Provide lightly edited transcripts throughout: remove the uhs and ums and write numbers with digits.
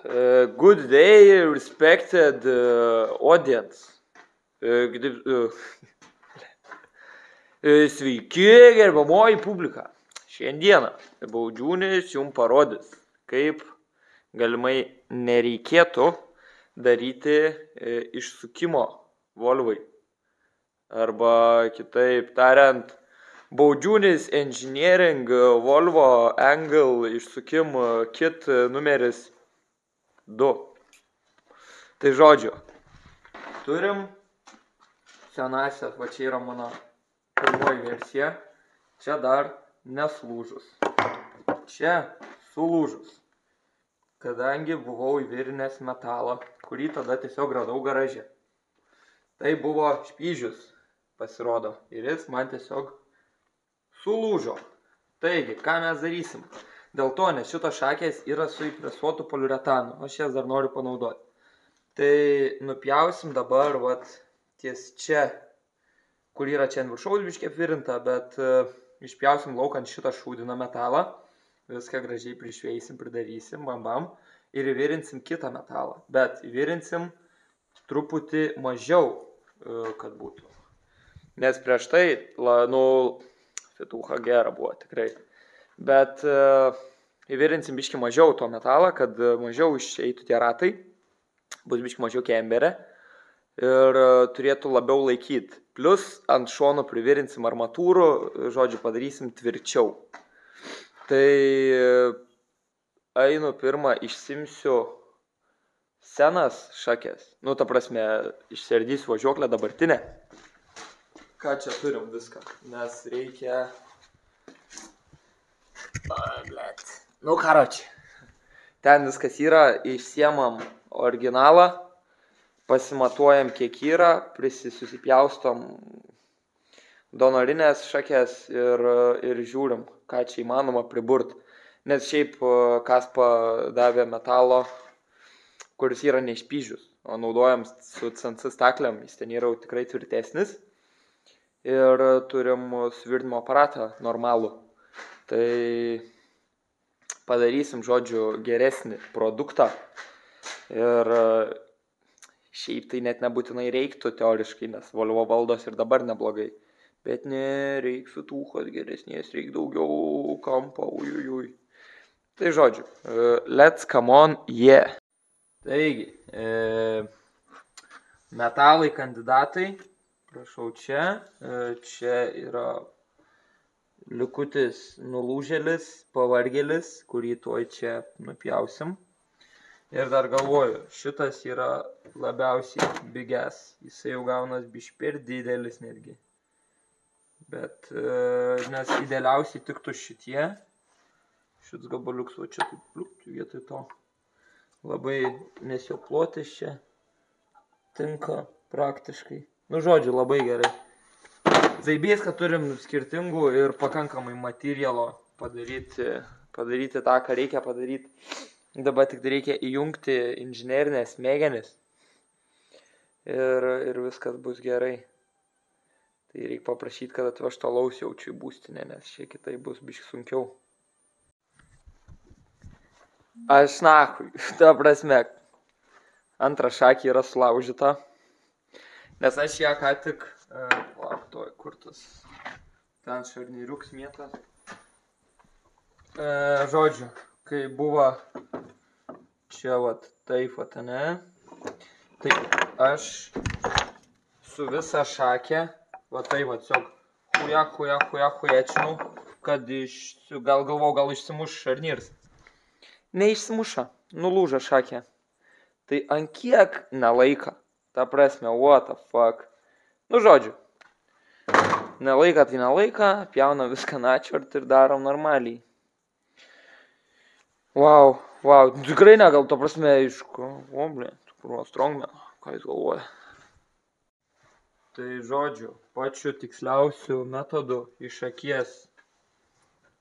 Good day, respected audience. Sveiki, gerbiamoji publika. Šiandieną Baudžiūnis jums parodys, kaip galimai nereikėtų daryti išsukimo Volvai. Arba kitaip tariant, Baudžiūnis Engineering Volvo Angle išsukim kit numeris 2. Tai žodžiu, turim senasias, va čia yra mano pirmoji versija, čia dar neslūžus, čia sulūžus, kadangi buvau įvirinęs metalą, kurį tada tiesiog radau garaže. Tai buvo špyžius, pasirodo, ir jis man tiesiog sulūžo. Taigi, ką mes darysim? Dėl to, nes šitos šakės yra su įpresuotu poliuretanu, aš jas dar noriu panaudoti. Tai nupjausim dabar, vat, ties čia, kur yra čia ant viršaus biškį apvirinta, bet išpjausim laukant šitą šūdiną metalą, viską gražiai prišveisim, pridarysim, bam, ir įvirinsim kitą metalą. Bet įvirinsim truputį mažiau, kad būtų. Nes prieš tai, fituha gera buvo tikrai. Bet įvirinsim biškį mažiau to metalą, kad mažiau išeitų tie ratai, bus biškį mažiau kemberė ir turėtų labiau laikyti. Plus ant šono privirinsim armatūrų, žodžiu, padarysim tvirčiau. Tai einu pirmą išsimsiu senas šakės, ta prasme, išsiardysiu važiuoklę dabartinę. Ką čia turim viską, nes reikia... Karoči. Ten viskas yra, išsiemam originalą, pasimatuojam kiek yra, susipjaustom donorinės šakės ir žiūrim, ką čia įmanoma priburt. Nes šiaip Kaspa davė metalo, kuris yra neišpyžius, o naudojam su CNC stakliam, jis ten yra tikrai tvirtesnis. Ir turim svirdimo aparatą normalų. Tai padarysim, žodžiu, geresnį produktą. Ir šiaip tai net nebūtinai reiktų teoriškai, nes Volvo valdos ir dabar neblogai. Bet nereik fituhos geresnės, reik daugiau kampo, ujujui. Tai žodžiu, let's come on, yeah. Taigi, metalai kandidatai. Prašau čia yra likutis nulūžėlis, pavargėlis, kurį tuoj čia nupjausim. Ir dar galvoju, šitas yra labiausiai biges, jisai jau gaunas per didelis netgi. Bet, nes idealiausiai tiktų šitie, šits gabaliuks, o čia taip pliukti vietoj to. Labai, nes jo plotis čia tinka praktiškai. Žodžiu, labai gerai. Zaibės, kad turim skirtingų ir pakankamai materialo padaryti tą, ką reikia padaryti. Dabar tik reikia įjungti inžinerinės smegenis ir viskas bus gerai. Tai reikia paprašyti, kad atvežtų alaus jaučiu į būstinę, nes šiek kitai bus biškai sunkiau. Aš nahui, ta prasme, antra šakė yra sulaužyta. Nes aš ją ką tik, kur tas, ten šarnyriuks mėtas. Žodžiu, kai buvo čia taip, ne, tai aš su visą šakę, tiesiog hujačinau, kad gal išsimuš šarnyrs. Neišsimuša, nulūža šakė. Tai ant kiek nelaika. Ta prasme, what the fuck. Žodžiu, nelaika tai nelaika, pjauna viską načiort ir darom normaliai. Wow, tikrai negal, ta prasme, strongman, ką jis galvoja. Tai žodžiu, pačiu tiksliausiu metodu iš akies.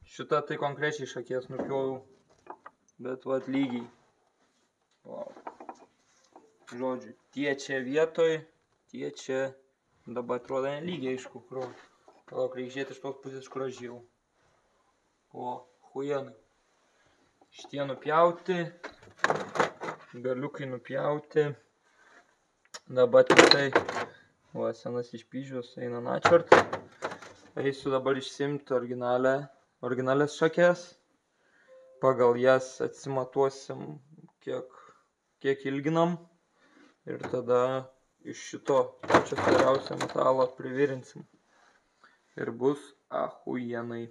Šitą tai konkrečiai iš akies nupjojau, bet lygiai. Wow. Žodžiu, tie čia vietoj, tie čia, dabar atrodo nelygiai, aišku, kur. Palauk, reikia žiūrėti iš tos pusės, kur aš žiūrėjau. O, hujenai. Šitie nupjauti. galiukai nupjauti. Dabar tik tai, va, senas išpyžius eina načvart. Eisiu dabar išsimti originalias šakės. Pagal jas atsimatuosim, kiek ilginam. Ir tada iš šito pačio storiausio metalo privirinsim. Ir bus ahujenai.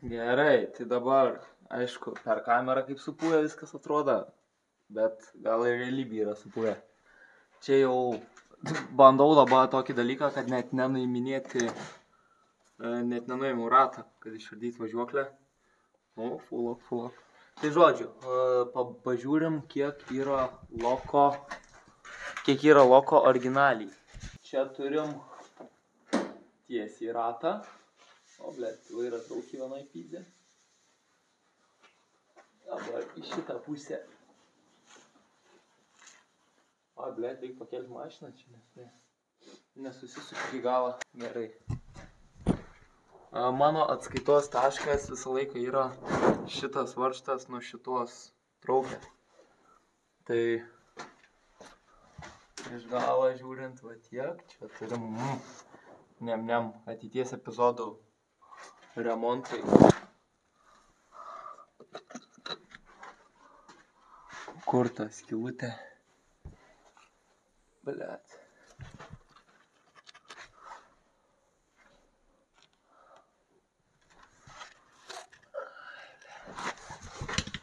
Gerai, tai dabar, aišku, per kamerą kaip supūję viskas atrodo, bet gal ir realybė yra supūję. Čia jau bandau dabar tokį dalyką, kad net nenuiminėti, net nenuimu ratą, kad išardyti važiuoklę. O, fulok. Tai žodžiu, pažiūrim, kiek yra loko originaliai. Čia turim tiesiai ratą. O, blėt, vairas trauki vienoj pizė. Dabar į šitą pusę. O, blėt, reikia pakelti mašiną čia, nes nesusisuki iki galą. Gerai. Mano atskaitos taškas visą laiką yra šitas varžtas nuo šitos traukės. Tai iš galo žiūrint, va tiek, čia turim ateities epizodų remontai. Kur ta skylutė? Blet.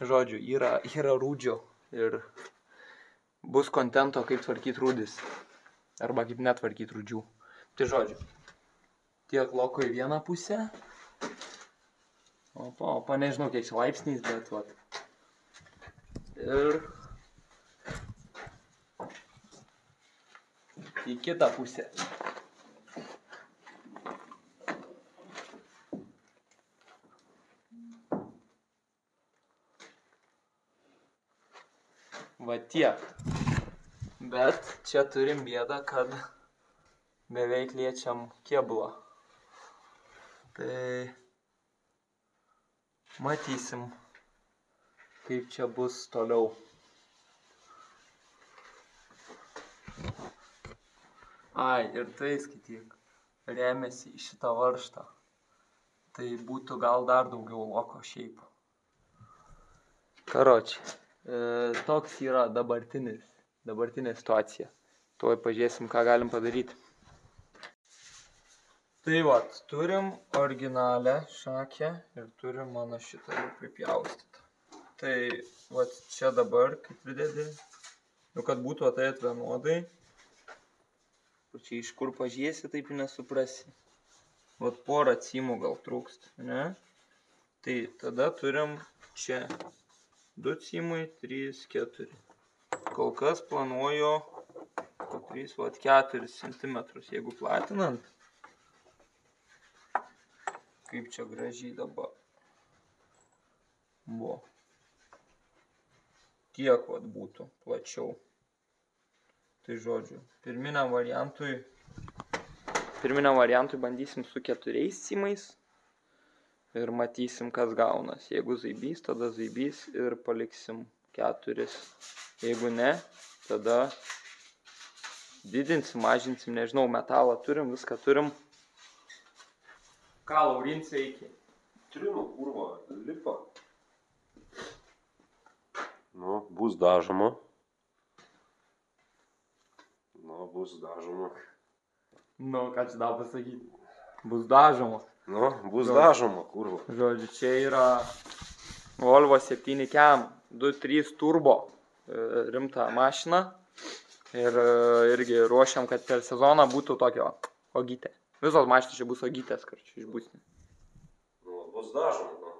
Žodžiu, yra rūdžio ir bus kontento, kaip tvarkyti rūdis. Arba kaip netvarkyti rūdžių. Tai žodžiu, tiek loko į vieną pusę. Opa, nežinau kiek čia laipsniais, bet vat. Ir į kitą pusę. Va tiek. Bet čia turim bėdą, kad beveik liečiam kėbulą. Tai matysim, kaip čia bus toliau. Ai, ir tai skaityk, remiasi į šitą varžtą. Tai būtų gal dar daugiau loko šiaip. Karoči, toks yra dabartinė situacija. Tuoj pažiūrėsim, ką galim padaryti. Tai vat, turim originalią šakę ir turim mano šitą jau pripjaustytą. Tai vat čia dabar, kaip pridedi, kad būtų atėjęs vienodai. Čia iš kur pažiūrėsi, taip nesuprasi. Vat porą cimų gal trūksta, ne? Tai tada turim čia 2 cimai, 3, 4. Kol kas planuoju 4 cm, jeigu platinant. Kaip čia gražiai dabar. Buvo. Tiek vat būtų plačiau. Tai žodžiu, pirminiam variantui bandysim su 4 cimais ir matysim, kas gaunas. Jeigu zaibys, tada zaibys ir paliksim 4. Jeigu ne, tada didinsim, mažinsim, nežinau, metalą turim, viską turim. Ką, Laurin, sveiki? Turime, kurva, lipa. Nu, bus dažoma. Nu, ką čia dar pasakyti? Bus dažoma. Nu, bus dažoma, kurva. Žodžiu, čia yra Volvo 7 Cam 2.3 turbo rimta mašina. Ir irgi ruošiam, kad per sezoną būtų tokio ogytė. Visos mašinos čia bus ogytės, karčiai išbūsnė. Nu, bus dažoma, nu.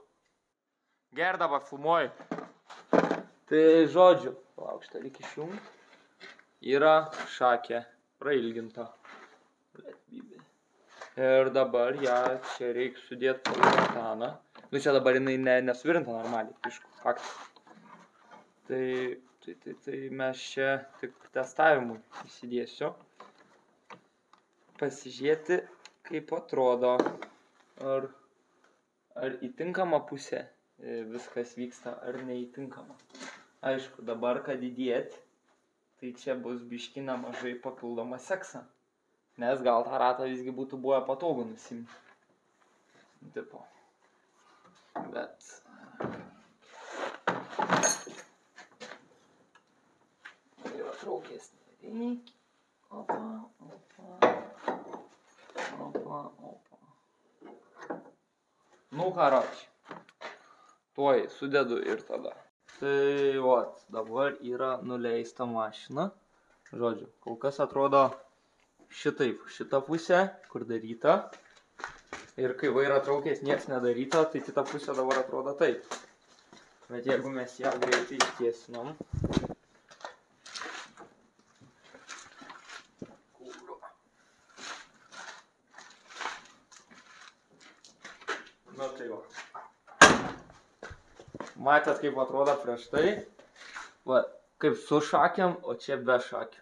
Ger dabar filmuoju. Tai žodžiu, lauk, šitą reikia išjungti. Yra šakė prailginta. Ir dabar ją čia reikia sudėti polimetaną. Nu čia dabar jinai nesuvirinta normaliai, aišku, faktas. Tai mes čia tik testavimui įsidėsiu. Pasižiūrėti, kaip atrodo, ar į tinkamą pusę viskas vyksta, ar neįtinkama. Aišku, dabar, kad įdėt, tai čia bus biški nemažai papildomą seksą. Nes gal tą ratą visgi būtų buvę patogu nusimti. Tipo. Bet... Yra traukės nereikia. Opa, opa. Opa, opa. Nu, karoči. Tuoj sudedu ir tada. Tai vat, dabar yra nuleista mašina. Žodžiu, kol kas atrodo šitaip. Šita pusė, kur daryta. Ir kai vairą traukės nieks nedaryta, tai kita pusė dabar atrodo taip. Bet jeigu mes ją greitai ištiesinam. Na tai va. Matėt, kaip atrodo prieš tai. Va, kaip su šakėm, o čia be šakių.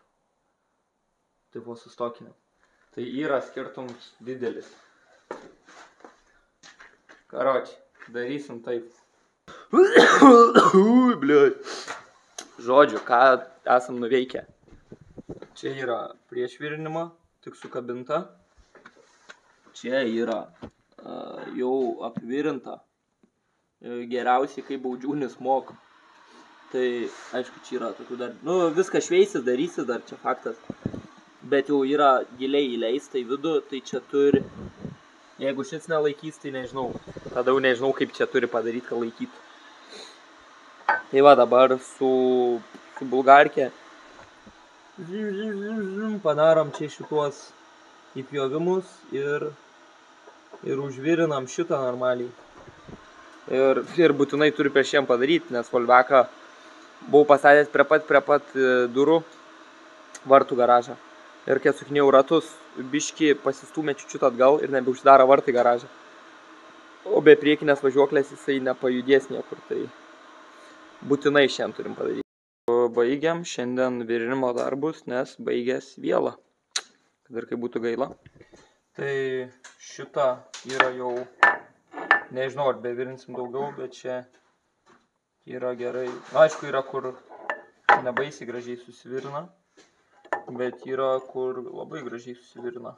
Taip va, sustokinėm. Tai yra skirtumas didelis. Karoči, darysim taip. Bliai. Žodžiu, ką esam nuveikę. Čia yra prieš virinimą, tik sukabinta. Čia yra jau apvirinta. Geriausiai, kai baudžiūnis moka. Tai, aišku, čia yra tokių dar... Nu, viskas šveisis, darysis dar, čia faktas. Bet jau yra giliai įleista į vidų, tai čia turi... Jeigu šis nelaikys, tai nežinau. Tada jau nežinau, kaip čia turi padaryti, kad laikytų. Tai va, dabar su bulgarkė padarom čia šituos įpjovimus ir užvirinam šitą normaliai. Ir būtinai turiu prieš jiem padaryti, nes Volveką buvau pastatęs prie pat durų vartų garažą. Ir kai sukinėjau ratus, biški pasistūmė čiučiut atgal ir nebeužsidaro vartai garažą. O be priekinės važiuoklės jisai nepajudės niekur, tai būtinai šiandien turim padaryti. Baigiam šiandien virinimo darbus, nes baigęs vėlą, kad ir kaip būtų gaila. Tai šita yra jau... Nežinau, ar bevirinsim daugiau, bet čia yra gerai. Na, aišku, yra kur nebaisiai gražiai susivirina, bet yra kur labai gražiai susivirina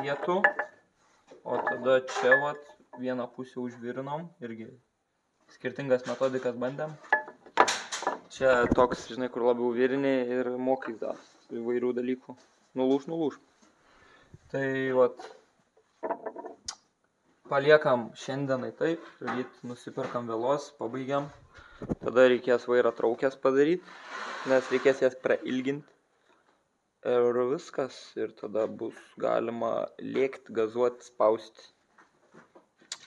vietų. O tada čia vat vieną pusę užvirinom, irgi skirtingas metodikas bandėm. Čia toks, žinai, kur labiau virini ir mokys dar įvairių dalykų. Nulūž. Tai vat... Paliekam šiandienai taip, ryt nusipirkam vėlos, pabaigiam. Tada reikės vairą traukės padaryti, nes reikės jas prailginti. Ir viskas. Ir tada bus galima lėkti, gazuoti, spausti.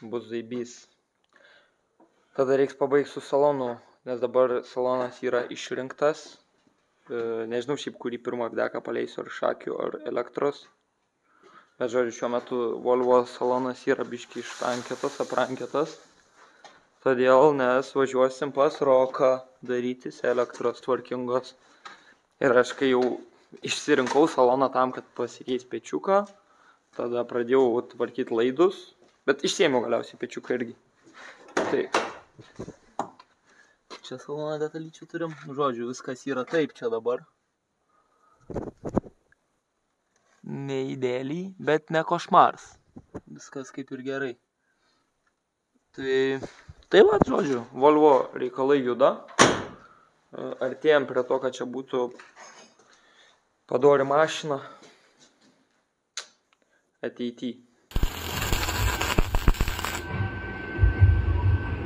Bus zaibys. Tada reiks pabaigti su salonu, nes dabar salonas yra išrinktas. Nežinau šiaip, kurį pirmą apdeką paleisiu, ar šakių, ar elektros. Bet žodžiu, šiuo metu Volvo salonas yra biški apranketas. Todėl, nes važiuosim pas Roką darytis elektros tvarkingos. Ir aš kai jau išsirinkau saloną tam, kad pasikeis pečiuką, tada pradėjau tvarkyti laidus, bet išsiėmiau galiausiai pečiuką irgi. Tai. Čia saloną detalyčių turim. Žodžiu, viskas yra taip čia dabar. Ne idealiai, bet ne košmaras. Viskas kaip ir gerai. Tai va, žodžiu, Volvo reikalai juda. Artėjom prie to, kad čia būtų padori mašina ateity.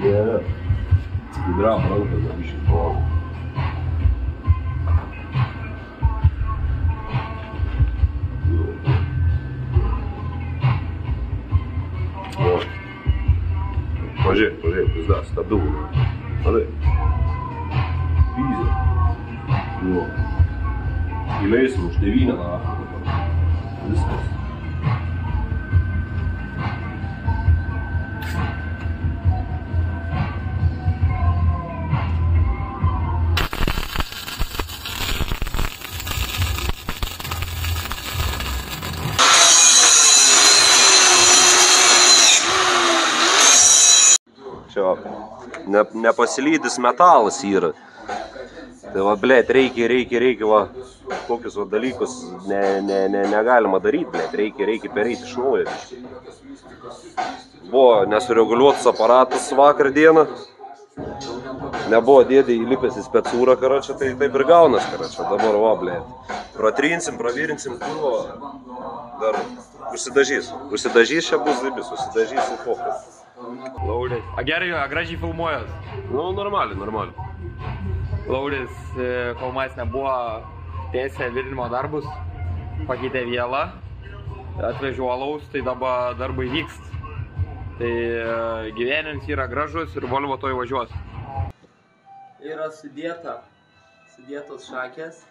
Įdram ranką, dar biškį pavau. Pažiūrėk, pizda, stabdau. Matai. Pizė. Nu. Įleisim už 9 dabar. Viskas. Čia va. nepasilydis metalas yra. Tai va, blėt, reikia, va, tokius va dalykus negalima daryti, blėt, reikia pereiti iš naujo. Buvo nesureguliuotas aparatas vakar dieną, nebuvo dėdė įlipęs į specūrą, karočią, tai taip ir gaunas, karočią, dabar va, blėt. Pratrinsim, pravirinsim, kurvo, dar užsidažys čia bus zibis, užsidažys į fokus. Lauris. A gerai, gražiai filmuojas. Nu, normaliai. Lauris, kol mes nebuvo tęsę virinimo darbus, pakeitė vielą, atvežiu alaus, tai dabar darbai vykst. Tai gyvenims yra gražus ir Volvo toj važiuos. Yra sudėtos šakės.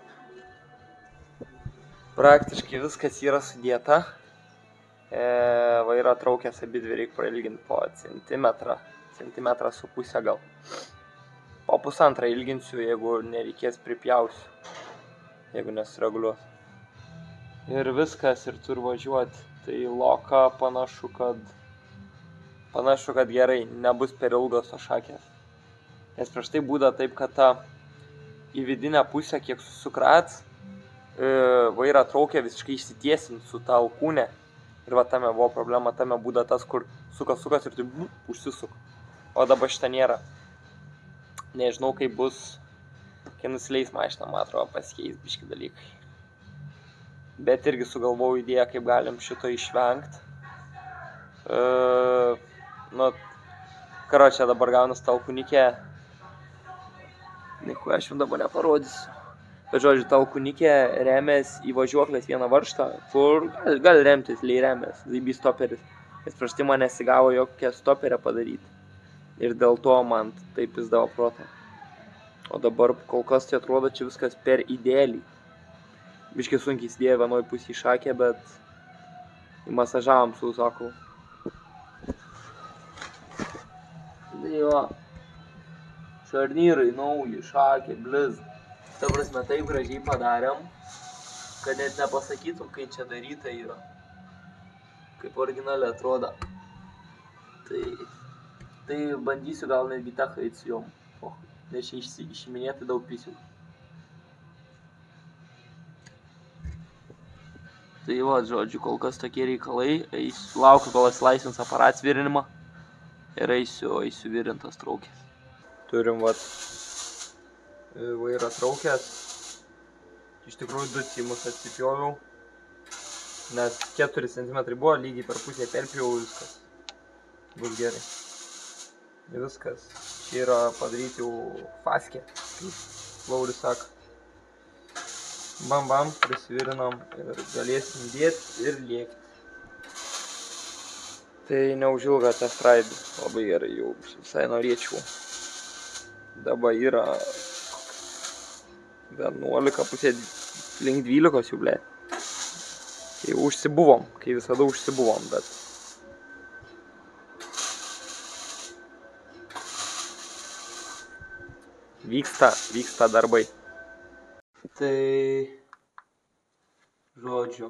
Praktiškai viskas yra sudėta. Vairą traukęs abidvi reikia prailginti po centimetrą su pusę gal. Po pusantrą ilginsiu, jeigu nereikės pripjausiu, jeigu nesureguliuos. Ir viskas, ir turi važiuoti. Tai loka panašu, kad gerai, nebus per ilgos tos šakės. Nes prieš tai būda taip, kad ta į vidinę pusę, kiek susukrats, vairą traukia visiškai išsitiesint su ta alkūne. Ir va tame buvo problema, tame būda tas, kur sukas ir tai užsisuk. O dabar šitą nėra. Nežinau, kaip bus, kai nusileis mašina, man atrodo, pasikeis biški dalykai. Bet irgi sugalvojau idėją, kaip galim šito išvengt. Karočią dabar gaunas ta alkūnikė. Nieko, aš jums dabar neparodysiu. Bet žodžiu, ta alkūnikė remės į važiuoklės vieną varžtą, kur gali remtis, remės, zaibys stoperis. Nes prieš tai man nesigavo jokią stoperę padaryti. Ir dėl to man taip pizdavo protą. O dabar kol kas tai atrodo čia viskas per idealiai. Biškai sunkiai įsidėjo vienoj pusėj šakę, bet įmasažavom su Usakovu. Tai va, šarnyrai nauji, šakė, bliz. Ta prasme, taip gražiai padarėm, kad net nepasakytum, kai čia daryta yra. Kaip originaliai atrodo. Tai bandysiu gal netgi techą eit su jom. Nes čia išiminėti daug pisių. Tai va, žodžiu, kol kas tokie reikalai. Laukiu, kol atsilaisvins aparats virinimą. Ir eisiu virintas traukės. Turim vat vairą traukės. Iš tikrųjų 2 cimus atsipjoviau. Nes 4 cm buvo, lygiai per pusę perpjovau, viskas. Bus gerai. Viskas. Čia yra padaryti jau faskė, kaip Lauris sako. Bam, prisivirinam ir galėsim dėti ir lėkti. Tai neužilga test ride. Labai gerai, jau visai norėčiau. Dabar yra 11, pusė link 12 jau, blė. Tai užsibuvom, kai visada užsibuvom, bet... Vyksta darbai. Tai... Žodžiu.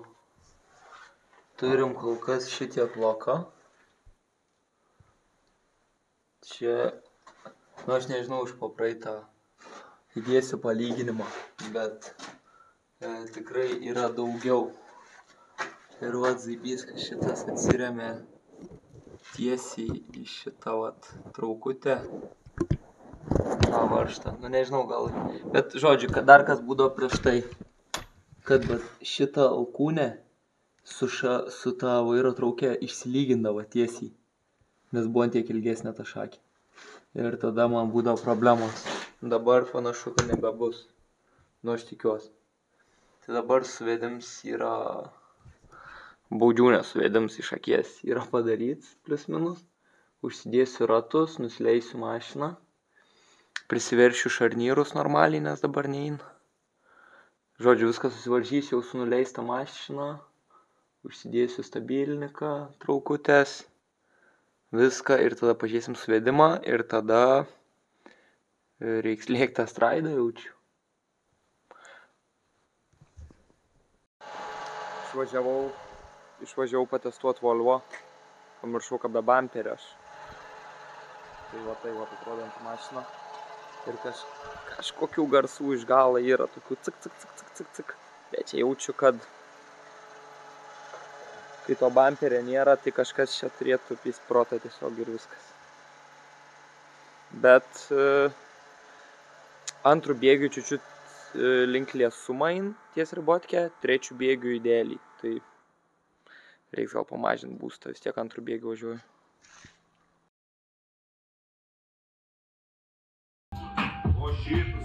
Turim kol kas šitiek loką. Čia... Nu, aš nežinau už po praeitą įdėsiu palyginimą, bet tikrai yra daugiau. Ir vat zaibys, kad šitas atsiremia tiesiai į šitą vat traukutę. Varžtą, nu nežinau gal. Bet žodžiu, kad dar kas būdavo prieš tai, kad šitą alkūnę su ta vairo traukė išsilygindavo tiesiai, nes buvo tiek ilgesnė ta šakė. Ir tada man būdavo problemos. Dabar panašu, kad nebebus. Nu, aš tikiuosi. Tai dabar suvedims yra... Baudžiūnės suvedims iš akies yra padaryts, plius minus. Užsidėsiu ratus, nusileisiu mašiną. Prisiveršiu šarnyrus normaliai, nes dabar neina. Žodžiu, viską susivaržysiu jau su nuleista mašina. Užsidėsiu stabiliniką, traukutės. Viską ir tada pažiūrėsim suvedimą ir tada reiks lėkti tą straidą jaučiu. Išvažiavau patestuoti Volvo. Pamiršau, kad be bamperio aš. Tai va atrodanti mašina. Ir kažkokių garsų iš galo yra, tokių cik. Bet čia jaučiu, kad kai to bamperio nėra, tai kažkas čia turėtų pisprotą tiesiog ir viskas. Bet antrų bėgių čiučiut link liesumą ties ribotkę, trečių bėgių idealiai. Tai reiks gal pamažinti būstą, vis tiek antrų bėgių važiuoju. O šitas.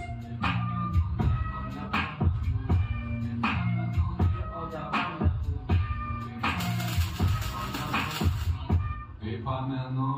Pamenu.